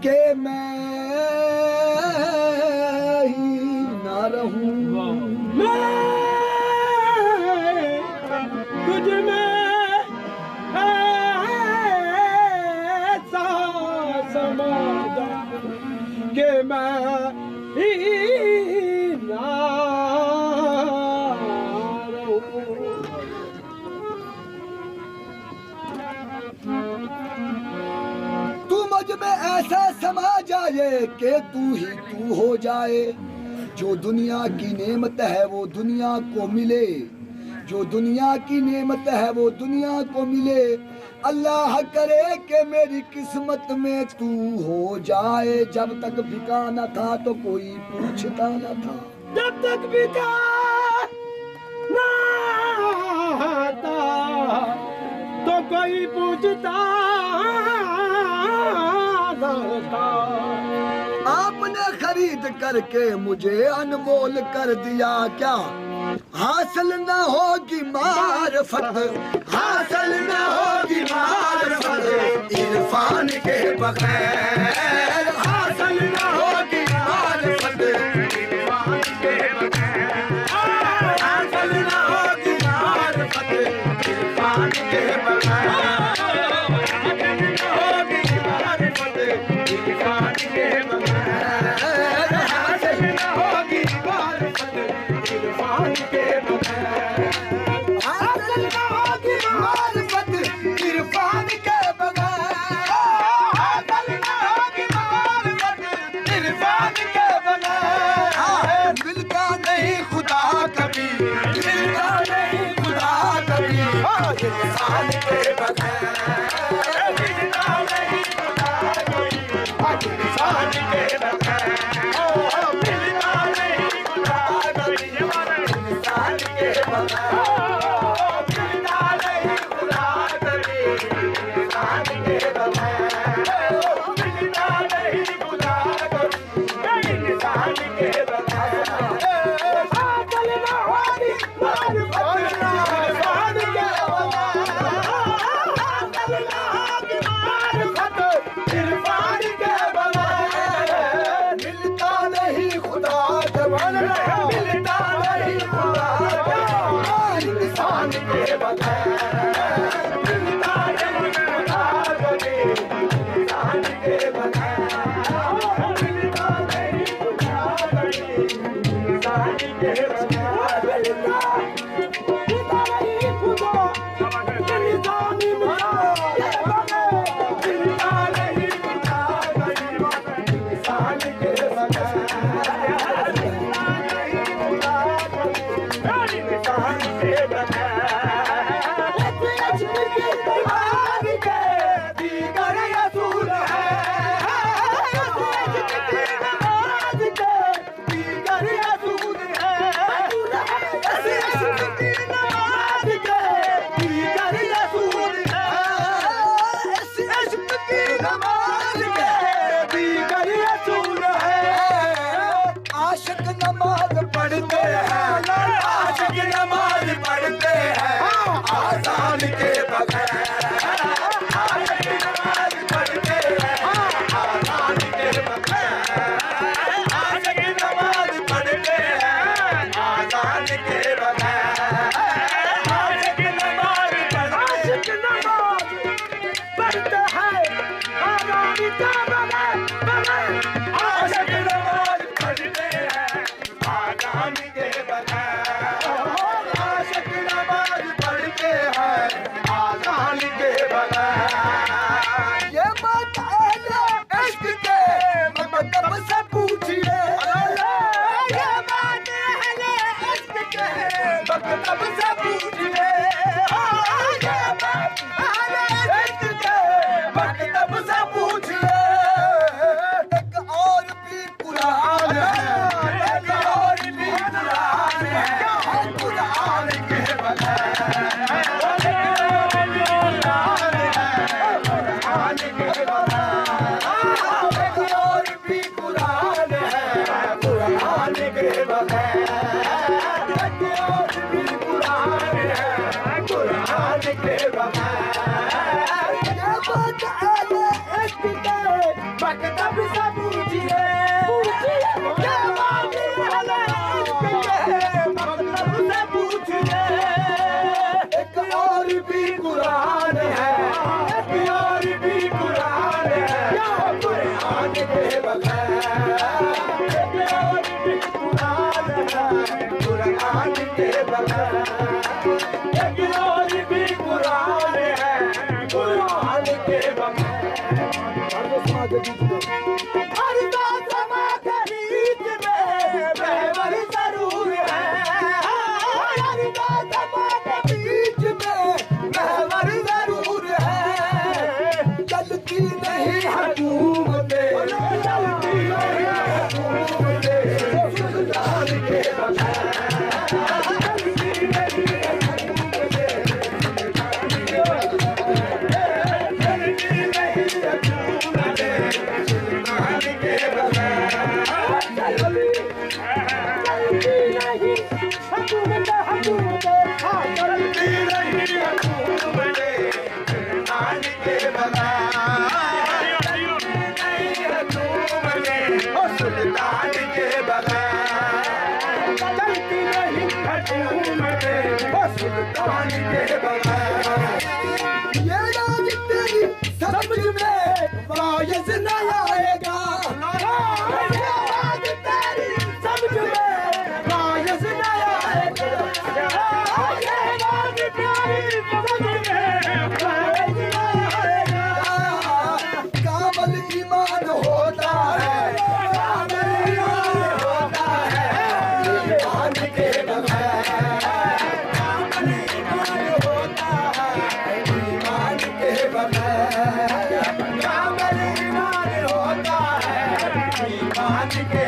के मैं ही ना रहूं, मैं तुझ में ऐसा समा जाऊं कि मैं ही ना तू मुझ में ऐसा समा जाए कि तू ही तू हो जाए। जो दुनिया की नेमत है वो दुनिया को मिले, जो दुनिया की नेमत है वो दुनिया को मिले। अल्लाह करे कि मेरी किस्मत में तू हो जाए। जब तक बिका न था तो कोई पूछता न था, जब तक बिका ना था तो कोई पूछता न था। आपने खरीद करके मुझे अनमोल कर दिया क्या? हासिल न होगी मारफत, हासिल न होगी मारफत इरफान के बगैर। हासिल न होगी मारफत इरफान के बगैर, हासिल न होगी मारफत इरफान के बगैर, हासिल न होगी मारफत इरफान के बगैर, हासिल न होगी मारफत इरफान के बगैर, हासिल न होगी मारफत इरफान के बगैर, हासिल न होगी मारफत इरफान के बगैर। मिलता नहीं खुदा कभी, मिलता नहीं खुदा कभी इंसान के बगैर, मिलता नहीं खुदा कभी इंसान के बगैर, मिलता नहीं खुदा कभी इंसान के बगैर, मिलता नहीं खुदा कभी इंसान के बगैर, मिलता नहीं खुदा कभी इंसान के बगैर। हासिल न होगी मारफत इरफान के बगैर, हासिल न होगी मारफत इरफान के बगैर। मिलता नहीं खुदा कभी, मिलता नहीं खुदा कभी इंसान के बगैर, मिलता नहीं खुदा कभी इंसान के बगैर, मिलता नहीं खुदा कभी इंसान के बगैर। मिलता नहीं खुदा इंसान मिलता नहीं खुदा कभी इंसान के बगैर, मिलता नहीं खुदा कभी इंसान के बगैर। दीवार के दीगर असूल है, दीवार के दीगर असूल है, इश्क की नमाज के दीगर असूल है, इश्क की नमाज के दीगर असूल है। आशिक नमाज पढ़ते हैं, आशिक नमाज पढ़ते हैं आजान के बगैर, आशिक नमाज पढ़ते हैं आजान के बगैर, आशिक नमाज पढ़ते हैं आजान के बगैर, आशिक नमाज आशिक नमाज पढ़ते हैं आजान के बगैर, आशिक नमाज पढ़ते हैं आजान के बगैर, आशिक नमाज पढ़ते हैं आजान के बगैर। ये बात अहले इश्क के मतलब से पूछिए, ये बात अहले इश्क के मतलब से पूछिए, ये बात अहले इश्क के मतलब से पूछिए। एक और भी कुरान है, एक और भी कुरान है, कुरान के बगैर, कुरान है, कुरान के बगैर, एक और भी कुरान है, कुरान के बगैर, एक और भी कुरान है, कुरान के बगैर। ये बात अहले इश्क के मकतब से पूछिए क्या बात है मकतब से पूछिए एक और भी कुरान है, एक और भी कुरान है क्या कुरान के बगैर, एक और भी कुरान है कुरान के बगैर, एक और भी कुरान है कुरान के बगैर हर दो समा के बीच में रहबर जरूर है हर दो समा के बीच में रहबर जरूर है, चलती नहीं हुकूमतें, चलती नहीं हुकूमतें, सुल्तान के बगैर, चलती नहीं सुल्तान के बगैर, चलती नहीं सुल्तान के बगैर, ये राज तेरी समझ में वायस न आएगा, समझ में वायस न आएगा, कामल ईमान होता है, कामल ईमान होता है, ईमान के बगैर, कामल ईमान होता है, ईमान के बगैर, कामल ईमान होता है, ईमान के